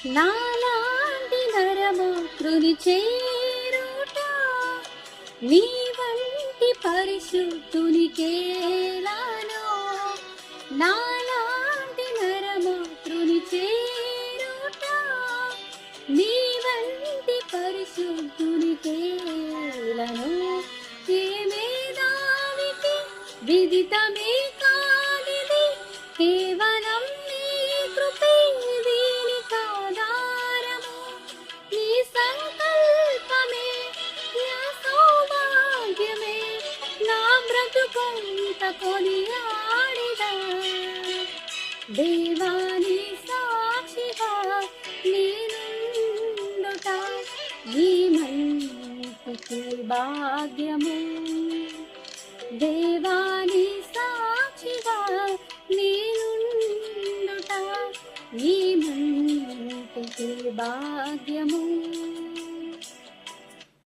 నాలాంటి నరమాతృని చేరుట నీ వంటి పరిశుద్ధునికేలానో. నాలాంటి నరమాతృని చేరుట నీ వంటి పరిశుద్ధునికేలానో. ఏ మేధావికి విదితమే కానిది, కేవలం నీ కృపే దీనికాధారము. నీ సంకల్పమే నా సౌభాగ్యమే, నా బ్రతుకంత కొనియాడిదా. దేవాని సాక్షిగా నేనుండుట నీ మంటికి భాగ్యము. దేవాని సాక్షిగా నేనుండుట నీ మంటికి భాగ్యము.